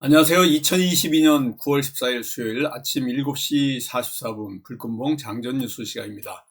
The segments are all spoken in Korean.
안녕하세요. 2022년 9월 14일 수요일 아침 7시 44분 불금봉 장전 뉴스 시간입니다.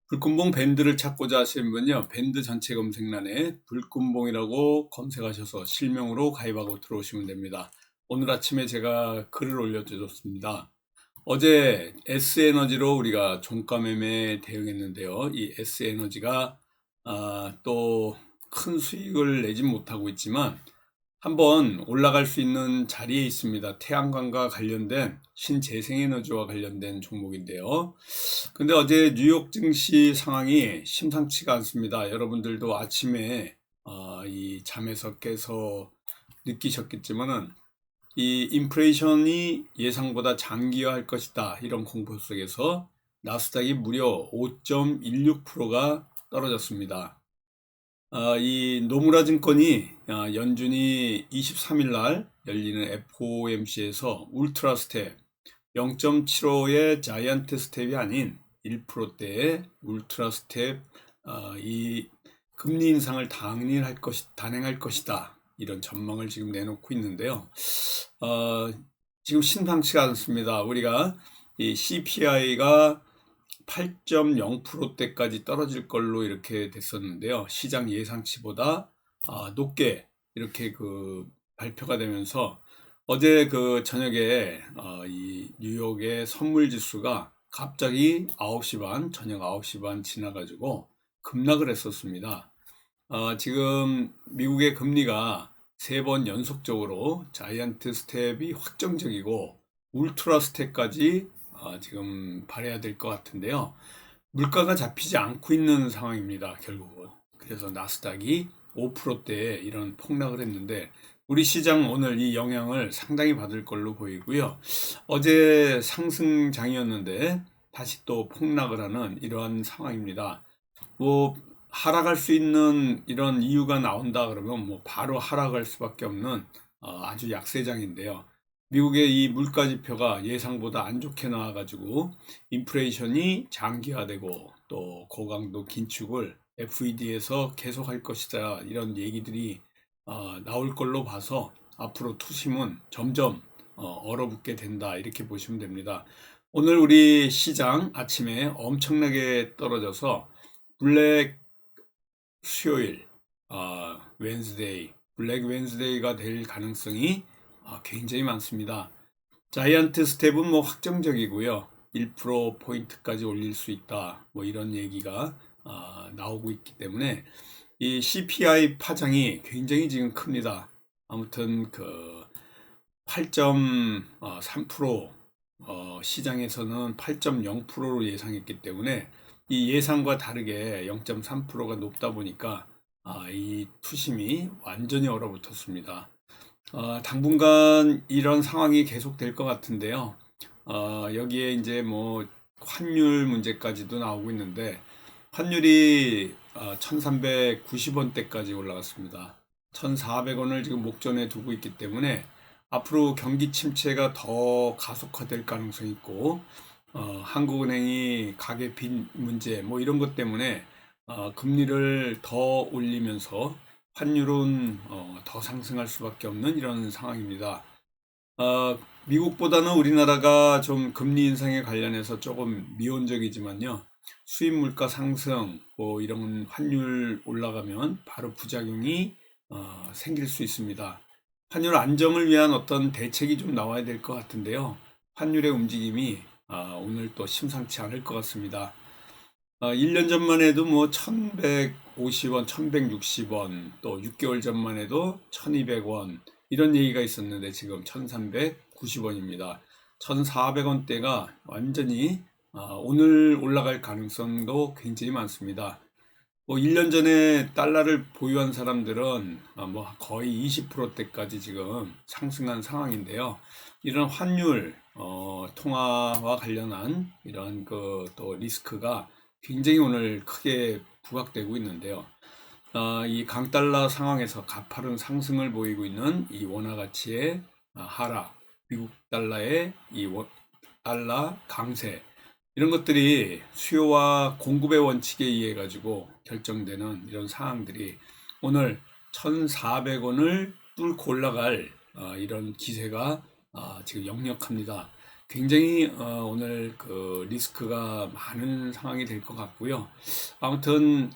불금봉 밴드를 찾고자 하시는 분은요, 밴드 전체 검색란에 불금봉이라고 검색하셔서 실명으로 가입하고 들어오시면 됩니다. 오늘 아침에 제가 글을 올려드렸습니다. 어제 S에너지로 우리가 종가 매매에 대응했는데요. 이 S에너지가 또 큰 수익을 내진 못하고 있지만 한번 올라갈 수 있는 자리에 있습니다. 태양광과 관련된 신재생에너지와 관련된 종목인데요. 근데 어제 뉴욕 증시 상황이 심상치가 않습니다. 여러분들도 아침에 이 잠에서 깨서 느끼셨겠지만은 이 인플레이션이 예상보다 장기화할 것이다, 이런 공포 속에서 나스닥이 무려 5.16%가 떨어졌습니다. 이 노무라 증권이 연준이 23일 날 열리는 FOMC에서 울트라 스텝 0.75의 자이언트 스텝이 아닌 1%대의 울트라 스텝, 이 금리 인상을 단행할 것이다, 이런 전망을 지금 내놓고 있는데요. 지금 심상치가 않습니다. 우리가 이 CPI가 8.0%대까지 떨어질 걸로 이렇게 됐었는데요. 시장 예상치보다 높게 이렇게 발표가 되면서 어제 저녁에 이 뉴욕의 선물 지수가 갑자기 9시 반, 저녁 9시 반 지나가지고 급락을 했었습니다. 지금 미국의 금리가 3번 연속적으로 자이언트 스텝이 확정적이고 울트라 스텝까지 지금 발해야 될 것 같은데요. 물가가 잡히지 않고 있는 상황입니다, 결국은. 그래서 나스닥이 5%대에 이런 폭락을 했는데 우리 시장 오늘 이 영향을 상당히 받을 걸로 보이고요. 어제 상승장이었는데 다시 또 폭락을 하는 이러한 상황입니다. 뭐 하락할 수 있는 이런 이유가 나온다 그러면 뭐 바로 하락할 수밖에 없는 아주 약세장인데요. 미국의 이 물가 지표가 예상보다 안 좋게 나와가지고 인플레이션이 장기화되고 또 고강도 긴축을 FED에서 계속할 것이다, 이런 얘기들이 나올 걸로 봐서 앞으로 투심은 점점 얼어붙게 된다, 이렇게 보시면 됩니다. 오늘 우리 시장 아침에 엄청나게 떨어져서 블랙 수요일, 웬스데이, 블랙 웬스데이가 될 가능성이 굉장히 많습니다. 자이언트 스텝은 뭐 확정적이고요. 1%포인트까지 올릴 수 있다, 뭐 이런 얘기가 나오고 있기 때문에 이 CPI 파장이 굉장히 지금 큽니다. 아무튼 8.3%, 시장에서는 8.0%로 예상했기 때문에 이 예상과 다르게 0.3%가 높다 보니까 이 투심이 완전히 얼어붙었습니다. 당분간 이런 상황이 계속될 것 같은데요. 여기에 이제 뭐 환율 문제까지도 나오고 있는데 환율이 1390원대까지 올라갔습니다. 1400원을 지금 목전에 두고 있기 때문에 앞으로 경기 침체가 더 가속화될 가능성이 있고, 한국은행이 가계 빚 문제 뭐 이런 것 때문에 금리를 더 올리면서 환율은 더 상승할 수밖에 없는 이런 상황입니다. 미국보다는 우리나라가 좀 금리 인상에 관련해서 조금 미온적이지만요. 수입 물가 상승, 뭐 이런 환율 올라가면 바로 부작용이 생길 수 있습니다. 환율 안정을 위한 어떤 대책이 좀 나와야 될 것 같은데요. 환율의 움직임이 오늘 또 심상치 않을 것 같습니다. 1년 전만 해도 뭐 1150원, 1160원, 또 6개월 전만 해도 1200원, 이런 얘기가 있었는데 지금 1390원입니다. 1400원대가 완전히 오늘 올라갈 가능성도 굉장히 많습니다. 뭐 1년 전에 달러를 보유한 사람들은 뭐 거의 20%대까지 지금 상승한 상황인데요. 이런 환율 통화와 관련한 이런 또 리스크가 굉장히 오늘 크게 부각되고 있는데요. 이 강달러 상황에서 가파른 상승을 보이고 있는 이 원화 가치의 하락, 미국 달러의 달러 강세, 이런 것들이 수요와 공급의 원칙에 의해 가지고 결정되는 이런 상황들이 오늘 1,400원을 뚫고 올라갈 이런 기세가 지금 역력합니다. 굉장히 오늘 그 리스크가 많은 상황이 될 것 같고요. 아무튼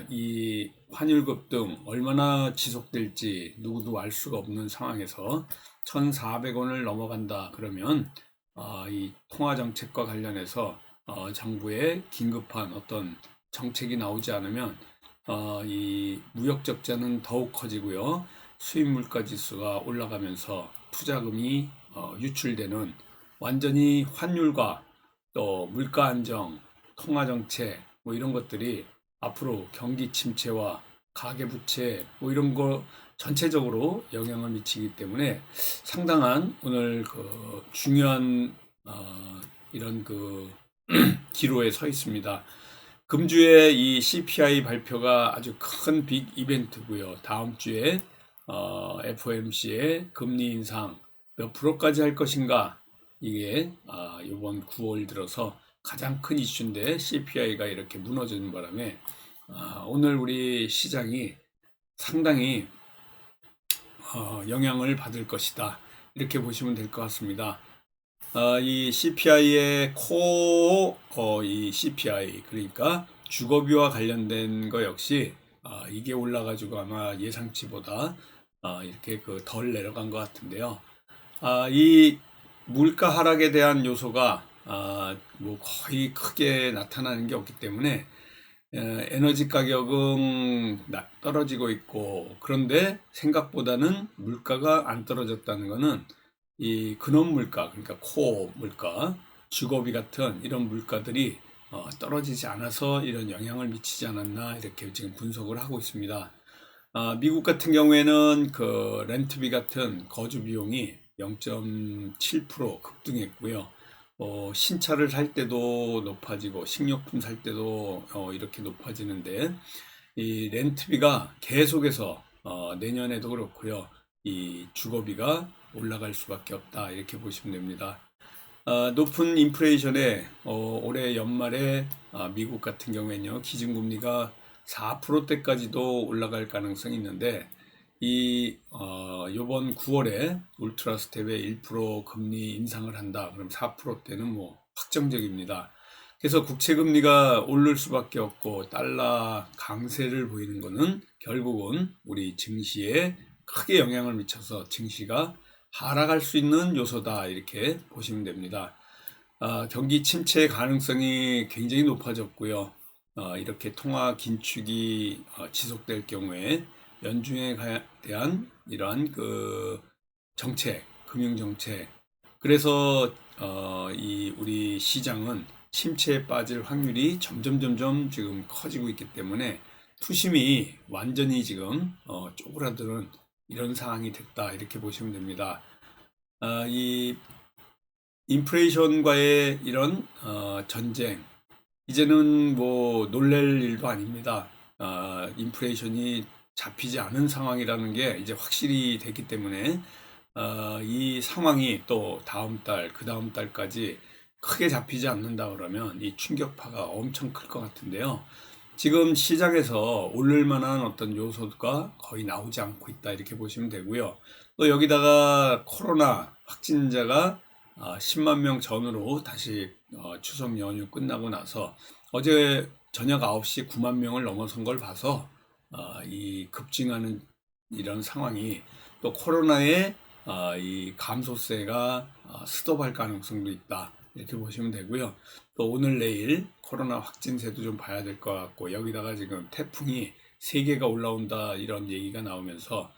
이 환율 급등 얼마나 지속될지 누구도 알 수가 없는 상황에서 1,400원을 넘어간다 그러면 이 통화 정책과 관련해서 정부의 긴급한 어떤 정책이 나오지 않으면 이 무역 적자는 더욱 커지고요. 수입 물가 지수가 올라가면서 투자금이 유출되는 완전히 환율과 또 물가 안정, 통화 정책 뭐 이런 것들이 앞으로 경기 침체와 가계 부채 뭐 이런 거 전체적으로 영향을 미치기 때문에 상당한 오늘 그 중요한 이런 그 기로에 서 있습니다. 금주에 이 CPI 발표가 아주 큰 빅 이벤트고요. 다음 주에 FOMC의 금리 인상 몇 프로까지 할 것인가, 이게 이번 9월 들어서 가장 큰 이슈인데 CPI가 이렇게 무너지는 바람에 오늘 우리 시장이 상당히 영향을 받을 것이다, 이렇게 보시면 될 것 같습니다. 이 CPI의 이 CPI, 그러니까 주거비와 관련된 거 역시 이게 올라가지고 아마 예상치보다 이렇게 그 덜 내려간 것 같은데요. 이 물가 하락에 대한 요소가 뭐 거의 크게 나타나는 게 없기 때문에 에너지 가격은 떨어지고 있고, 그런데 생각보다는 물가가 안 떨어졌다는 것은 이 근원 물가, 그러니까 코어 물가, 주거비 같은 이런 물가들이 떨어지지 않아서 이런 영향을 미치지 않았나, 이렇게 지금 분석을 하고 있습니다. 미국 같은 경우에는 그 렌트비 같은 거주 비용이 0.7% 급등했고요. 신차를 살 때도 높아지고 식료품 살 때도 이렇게 높아지는데, 이 렌트비가 계속해서 내년에도 그렇고요. 이 주거비가 올라갈 수밖에 없다, 이렇게 보시면 됩니다. 높은 인플레이션에 올해 연말에 미국 같은 경우에는요, 기준금리가 4%대까지도 올라갈 가능성이 있는데, 요번 9월에 울트라 스텝에 1% 금리 인상을 한다. 그럼 4%대는 뭐 확정적입니다. 그래서 국채 금리가 오를 수밖에 없고 달러 강세를 보이는 것은 결국은 우리 증시에 크게 영향을 미쳐서 증시가 하락할 수 있는 요소다, 이렇게 보시면 됩니다. 경기 침체 가능성이 굉장히 높아졌고요. 이렇게 통화 긴축이 지속될 경우에 연준에 대한 이러한 그 정책, 금융 정책, 그래서 이 우리 시장은 침체에 빠질 확률이 점점 지금 커지고 있기 때문에 투심이 완전히 지금 쪼그라드는 이런 상황이 됐다, 이렇게 보시면 됩니다. 이 인플레이션과의 이런 전쟁, 이제는 뭐 놀랄 일도 아닙니다. 인플레이션이 잡히지 않은 상황이라는 게 이제 확실히 됐기 때문에 이 상황이 또 다음 달, 그 다음 달까지 크게 잡히지 않는다 그러면 이 충격파가 엄청 클 것 같은데요. 지금 시장에서 오를 만한 어떤 요소가 거의 나오지 않고 있다, 이렇게 보시면 되고요. 또 여기다가 코로나 확진자가 10만 명 전후로 다시 추석 연휴 끝나고 나서 어제 저녁 9시 9만 명을 넘어선 걸 봐서 이 급증하는 이런 상황이, 또 코로나의 이 감소세가 스톱할 가능성도 있다, 이렇게 보시면 되고요. 또 오늘 내일 코로나 확진세도 좀 봐야 될 것 같고, 여기다가 지금 태풍이 3개가 올라온다, 이런 얘기가 나오면서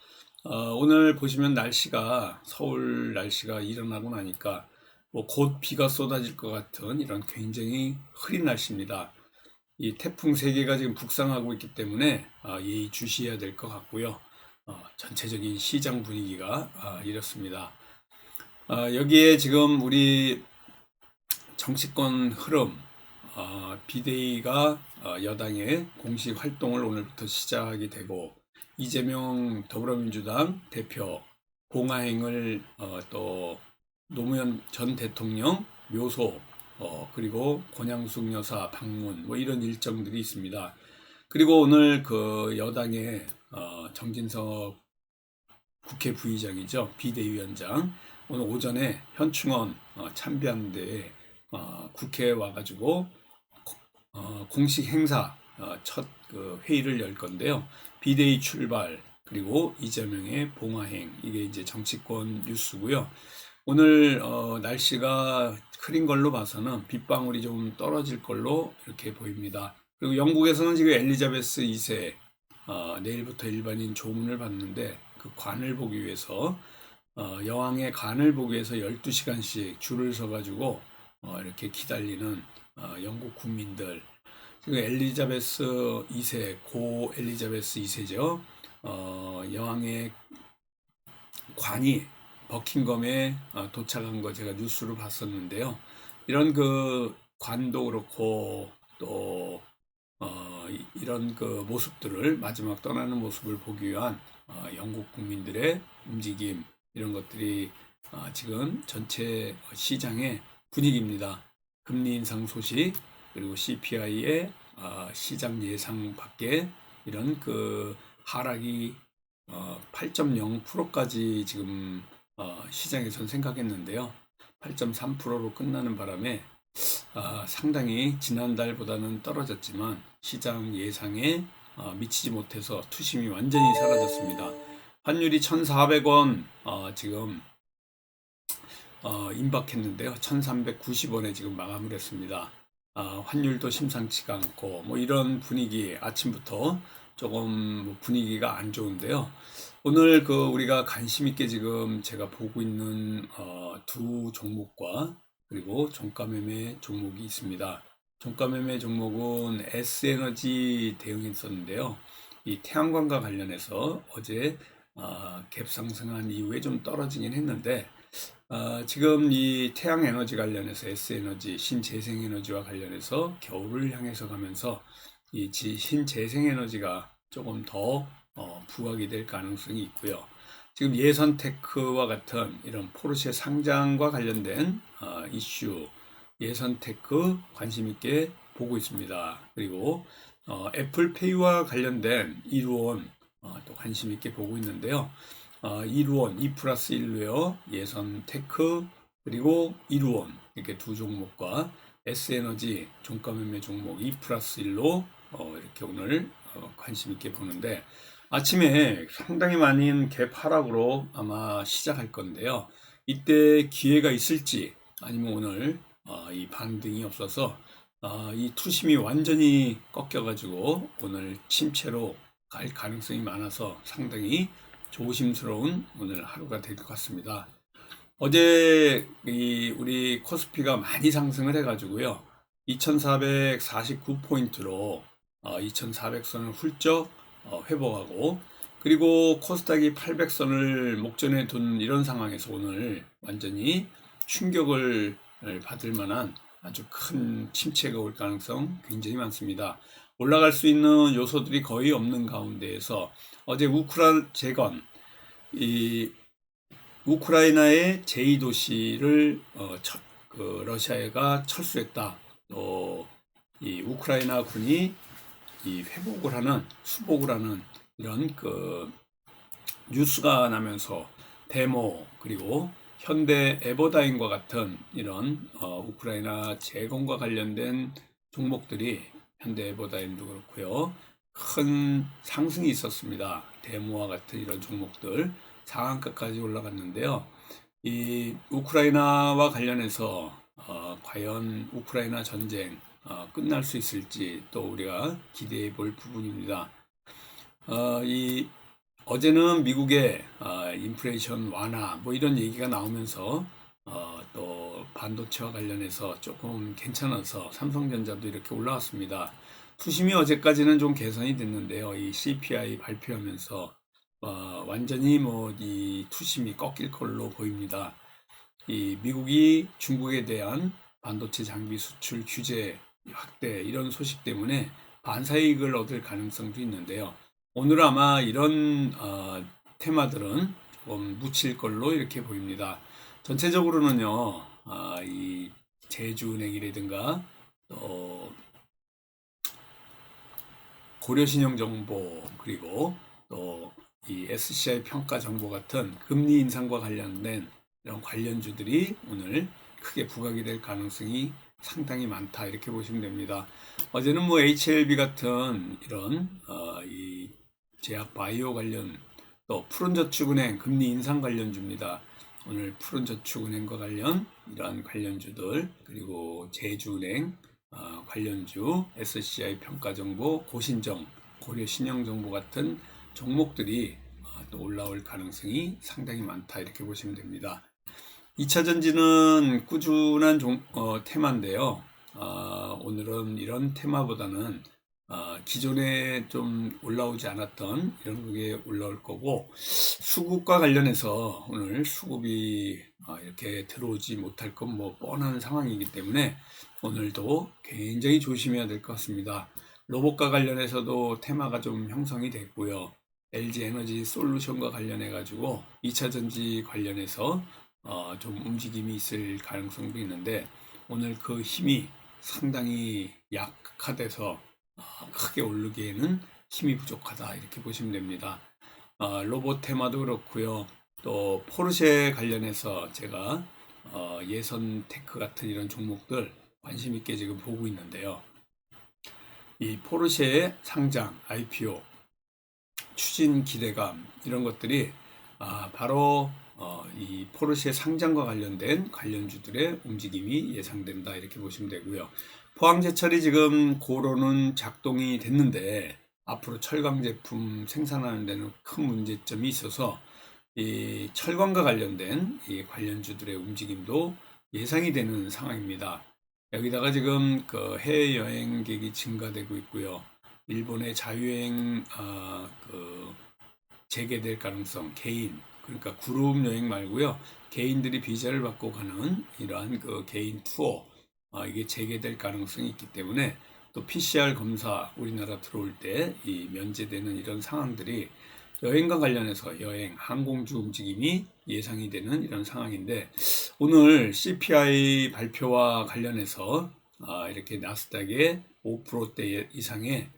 오늘 보시면 날씨가, 서울 날씨가 일어나고 나니까 뭐 곧 비가 쏟아질 것 같은 이런 굉장히 흐린 날씨입니다. 이 태풍 3개가 지금 북상하고 있기 때문에 예의주시해야 될 것 같고요. 전체적인 시장 분위기가 이렇습니다. 여기에 지금 우리 정치권 흐름, 비대위가 여당의 공식 활동을 오늘부터 시작하게 되고, 이재명 더불어민주당 대표 봉화행을 또 노무현 전 대통령 묘소, 그리고 권양숙 여사 방문, 뭐 이런 일정들이 있습니다. 그리고 오늘 그 여당의 정진석 국회 부의장이죠. 비대위원장. 오늘 오전에 현충원 참배하는데 국회에 와가지고 공식 행사 첫 그 회의를 열 건데요. 비대위 출발 그리고 이재명의 봉화행 이게 이제 정치권 뉴스고요. 오늘 날씨가 흐린 걸로 봐서는 빗방울이 좀 떨어질 걸로 이렇게 보입니다. 그리고 영국에서는 지금 엘리자베스 2세 내일부터 일반인 조문을 받는데 그 관을 보기 위해서 여왕의 관을 보기 위해서 12시간씩 줄을 서가지고 이렇게 기다리는 영국 국민들. 지금 엘리자베스 2세, 고 엘리자베스 2세죠. 여왕의 관이 버킹엄에 도착한 거 제가 뉴스로 봤었는데요. 이런 그 관도 그렇고 또 이런 그 모습들을 마지막 떠나는 모습을 보기 위한 영국 국민들의 움직임 이런 것들이 지금 전체 시장의 분위기입니다. 금리 인상 소식 그리고 CPI의 시장 예상 밖에 이런 그 하락이 8.0%까지 지금 시장에선 생각했는데요. 8.3%로 끝나는 바람에 상당히 지난달보다는 떨어졌지만 시장 예상에 미치지 못해서 투심이 완전히 사라졌습니다. 환율이 1,400원 지금 임박했는데요. 1,390원에 지금 마감을 했습니다. 환율도 심상치가 않고 뭐 이런 분위기 아침부터 조금 뭐 분위기가 안 좋은데요. 오늘 그 우리가 관심 있게 지금 제가 보고 있는 두 종목과 그리고 종가 매매 종목이 있습니다. 종가 매매 종목은 S에너지 대응했었는데요. 이 태양광과 관련해서 어제 갭 상승한 이후에 좀 떨어지긴 했는데 지금 이 태양에너지 관련해서 S에너지 신재생에너지와 관련해서 겨울을 향해서 가면서 이 신재생에너지가 조금 더 부각이 될 가능성이 있고요. 지금 예선테크와 같은 이런 포르쉐 상장과 관련된 이슈 예선테크 관심 있게 보고 있습니다. 그리고 애플페이와 관련된 이루온 또 관심 있게 보고 있는데요. 이루온 2+1로요. 예선테크 그리고 이루온 이렇게 두 종목과 S에너지 종가 매매 종목 2+1로 이렇게 오늘 관심 있게 보는데 아침에 상당히 많은 갭 하락으로 아마 시작할 건데요. 이때 기회가 있을지 아니면 오늘 이 반등이 없어서 이 투심이 완전히 꺾여가지고 오늘 침체로 갈 가능성이 많아서 상당히 조심스러운 오늘 하루가 될 것 같습니다. 어제 우리 코스피가 많이 상승을 해가지고요. 2449포인트로 2400선을 훌쩍 회복하고 그리고 코스닥이 800선을 목전에 둔 이런 상황에서 오늘 완전히 충격을 받을 만한 아주 큰 침체가 올 가능성 굉장히 많습니다. 올라갈 수 있는 요소들이 거의 없는 가운데에서 어제 우크라 재건 우크라이나의 제2도시를 러시아가 철수했다. 또 이 우크라이나 군이 이 회복을 하는 수복을 하는 이런 그 뉴스가 나면서 데모 그리고 현대 에버다임과 같은 이런 우크라이나 재건과 관련된 종목들이 현대 에버다임도 그렇고요. 큰 상승이 있었습니다. 데모와 같은 이런 종목들 상한가까지 올라갔는데요. 이 우크라이나와 관련해서 과연 우크라이나 전쟁 끝날 수 있을지 또 우리가 기대해 볼 부분입니다. 어제는 미국의 인플레이션 완화 뭐 이런 얘기가 나오면서 또 반도체와 관련해서 조금 괜찮아서 삼성전자도 이렇게 올라왔습니다. 투심이 어제까지는 좀 개선이 됐는데요. 이 CPI 발표하면서 완전히 뭐 이 투심이 꺾일 걸로 보입니다. 이 미국이 중국에 대한 반도체 장비 수출 규제 확대 이런 소식 때문에 반사이익을 얻을 가능성도 있는데요. 오늘 아마 이런 테마들은 조금 묻힐 걸로 이렇게 보입니다. 전체적으로는요, 이 제주은행이라든가 또 고려신용정보 그리고 또 이 SCI 평가 정보 같은 금리 인상과 관련된 이런 관련주들이 오늘 크게 부각이 될 가능성이 상당히 많다 이렇게 보시면 됩니다. 어제는 뭐 HLB 같은 이런 이 제약 바이오 관련 또 푸른저축은행 금리 인상 관련주입니다. 오늘 푸른저축은행과 관련 이러한 관련주들 그리고 제주은행 관련주 SCI 평가정보 고신정 고려신용정보 같은 종목들이 또 올라올 가능성이 상당히 많다 이렇게 보시면 됩니다. 2차전지는 꾸준한 테마인데요. 오늘은 이런 테마보다는 기존에 좀 올라오지 않았던 이런 게 올라올 거고 수급과 관련해서 오늘 수급이 이렇게 들어오지 못할 건 뭐 뻔한 상황이기 때문에 오늘도 굉장히 조심해야 될 것 같습니다. 로봇과 관련해서도 테마가 좀 형성이 됐고요. LG 에너지 솔루션과 관련해 가지고 2차전지 관련해서 좀 움직임이 있을 가능성도 있는데 오늘 그 힘이 상당히 약화돼서 크게 오르기에는 힘이 부족하다 이렇게 보시면 됩니다. 로봇 테마도 그렇고요. 또 포르쉐 관련해서 제가 예선 테크 같은 이런 종목들 관심 있게 지금 보고 있는데요. 이 포르쉐의 상장, IPO, 추진 기대감 이런 것들이 바로 이 포르쉐 상장과 관련된 관련주들의 움직임이 예상된다 이렇게 보시면 되고요. 포항제철이 지금 고로는 작동이 됐는데 앞으로 철강 제품 생산하는 데는 큰 문제점이 있어서 이 철강과 관련된 이 관련주들의 움직임도 예상이 되는 상황입니다. 여기다가 지금 그 해외 여행객이 증가되고 있고요. 일본의 자유여행 재개될 가능성, 개인 그러니까 그룹 여행 말고요. 개인들이 비자를 받고 가는 이러한 그 개인 투어 이게 재개될 가능성이 있기 때문에 또 PCR 검사 우리나라 들어올 때 이 면제되는 이런 상황들이 여행과 관련해서 여행, 항공주 움직임이 예상이 되는 이런 상황인데 오늘 CPI 발표와 관련해서 이렇게 나스닥의 5%대 이상의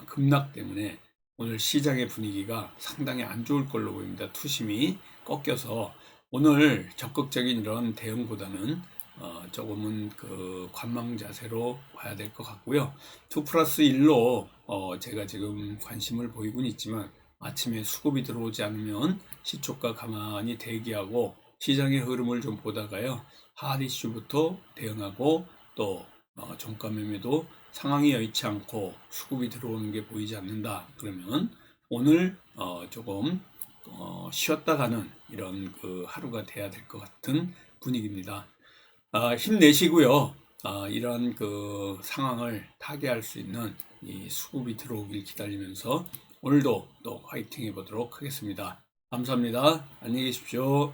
급락 때문에 오늘 시장의 분위기가 상당히 안 좋을 걸로 보입니다. 투심이 꺾여서 오늘 적극적인 이런 대응보다는 조금은 그 관망 자세로 봐야 될 것 같고요. 2+1로 제가 지금 관심을 보이곤 있지만 아침에 수급이 들어오지 않으면 시초가 가만히 대기하고 시장의 흐름을 좀 보다가요. 핫 이슈부터 대응하고 또 종가 매매도 상황이 여의치 않고 수급이 들어오는 게 보이지 않는다. 그러면 오늘 조금 쉬었다 가는 이런 그 하루가 돼야 될 것 같은 분위기입니다. 힘내시고요. 이런 그 상황을 타개할 수 있는 이 수급이 들어오길 기다리면서 오늘도 또 화이팅 해보도록 하겠습니다. 감사합니다. 안녕히 계십시오.